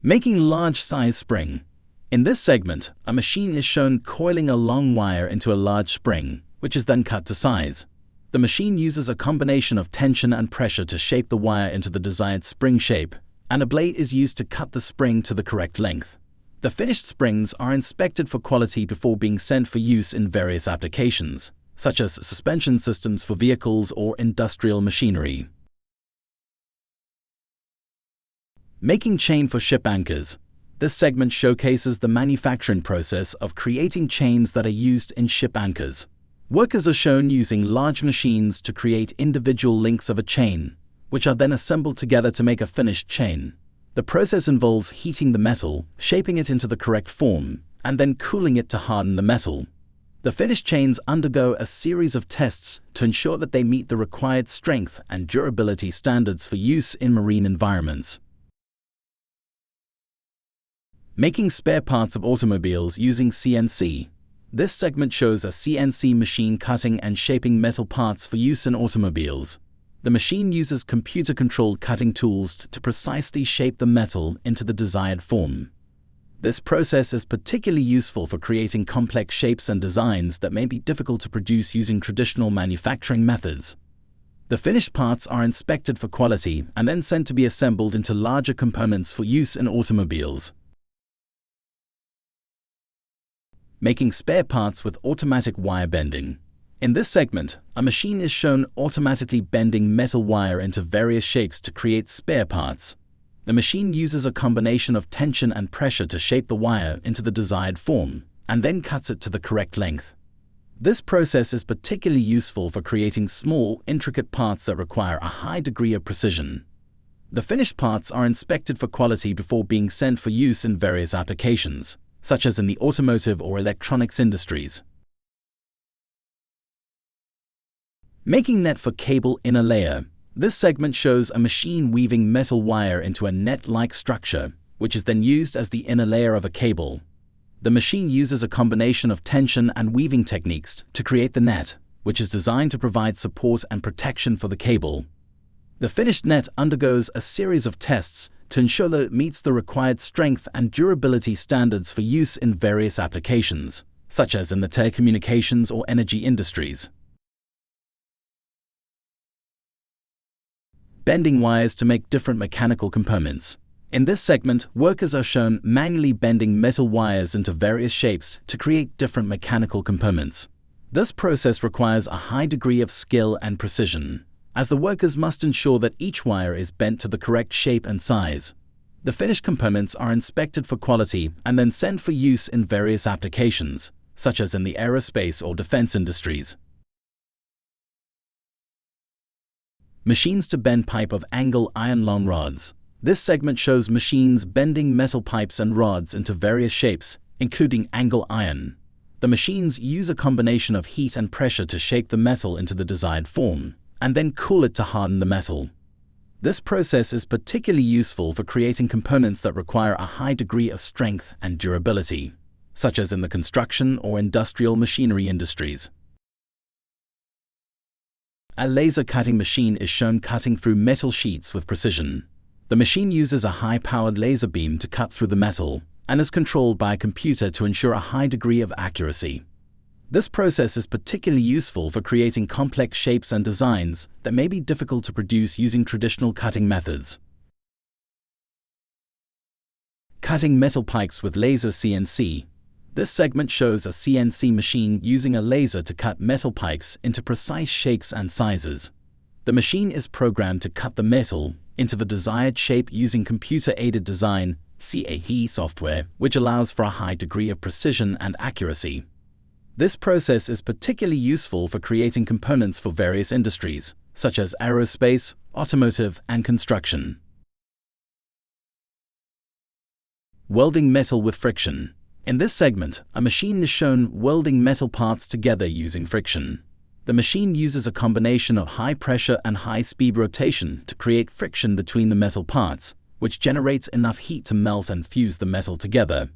Making large-size spring. In this segment, a machine is shown coiling a long wire into a large spring, which is then cut to size. The machine uses a combination of tension and pressure to shape the wire into the desired spring shape, and a blade is used to cut the spring to the correct length. The finished springs are inspected for quality before being sent for use in various applications, such as suspension systems for vehicles or industrial machinery. Making chain for ship anchors. This segment showcases the manufacturing process of creating chains that are used in ship anchors. Workers are shown using large machines to create individual links of a chain, which are then assembled together to make a finished chain. The process involves heating the metal, shaping it into the correct form, and then cooling it to harden the metal. The finished chains undergo a series of tests to ensure that they meet the required strength and durability standards for use in marine environments. Making spare parts of automobiles using CNC. This segment shows a CNC machine cutting and shaping metal parts for use in automobiles. The machine uses computer-controlled cutting tools to precisely shape the metal into the desired form. This process is particularly useful for creating complex shapes and designs that may be difficult to produce using traditional manufacturing methods. The finished parts are inspected for quality and then sent to be assembled into larger components for use in automobiles. Making spare parts with automatic wire bending. In this segment, a machine is shown automatically bending metal wire into various shapes to create spare parts. The machine uses a combination of tension and pressure to shape the wire into the desired form, and then cuts it to the correct length. This process is particularly useful for creating small, intricate parts that require a high degree of precision. The finished parts are inspected for quality before being sent for use in various applications, such as in the automotive or electronics industries. Making net for cable inner layer. This segment shows a machine weaving metal wire into a net-like structure, which is then used as the inner layer of a cable. The machine uses a combination of tension and weaving techniques to create the net, which is designed to provide support and protection for the cable. The finished net undergoes a series of tests to ensure that it meets the required strength and durability standards for use in various applications, such as in the telecommunications or energy industries. Bending wires to make different mechanical components. In this segment, workers are shown manually bending metal wires into various shapes to create different mechanical components. This process requires a high degree of skill and precision, as the workers must ensure that each wire is bent to the correct shape and size. The finished components are inspected for quality and then sent for use in various applications, such as in the aerospace or defense industries. Machines to bend pipe of angle iron long rods. This segment shows machines bending metal pipes and rods into various shapes, including angle iron. The machines use a combination of heat and pressure to shape the metal into the desired form, and then cool it to harden the metal. This process is particularly useful for creating components that require a high degree of strength and durability, such as in the construction or industrial machinery industries. A laser cutting machine is shown cutting through metal sheets with precision. The machine uses a high-powered laser beam to cut through the metal and is controlled by a computer to ensure a high degree of accuracy. This process is particularly useful for creating complex shapes and designs that may be difficult to produce using traditional cutting methods. Cutting metal pipes with laser CNC. This segment shows a CNC machine using a laser to cut metal pipes into precise shapes and sizes. The machine is programmed to cut the metal into the desired shape using computer-aided design (CAD) software, which allows for a high degree of precision and accuracy. This process is particularly useful for creating components for various industries, such as aerospace, automotive, and construction. Welding metal with friction. In this segment, a machine is shown welding metal parts together using friction. The machine uses a combination of high pressure and high speed rotation to create friction between the metal parts, which generates enough heat to melt and fuse the metal together.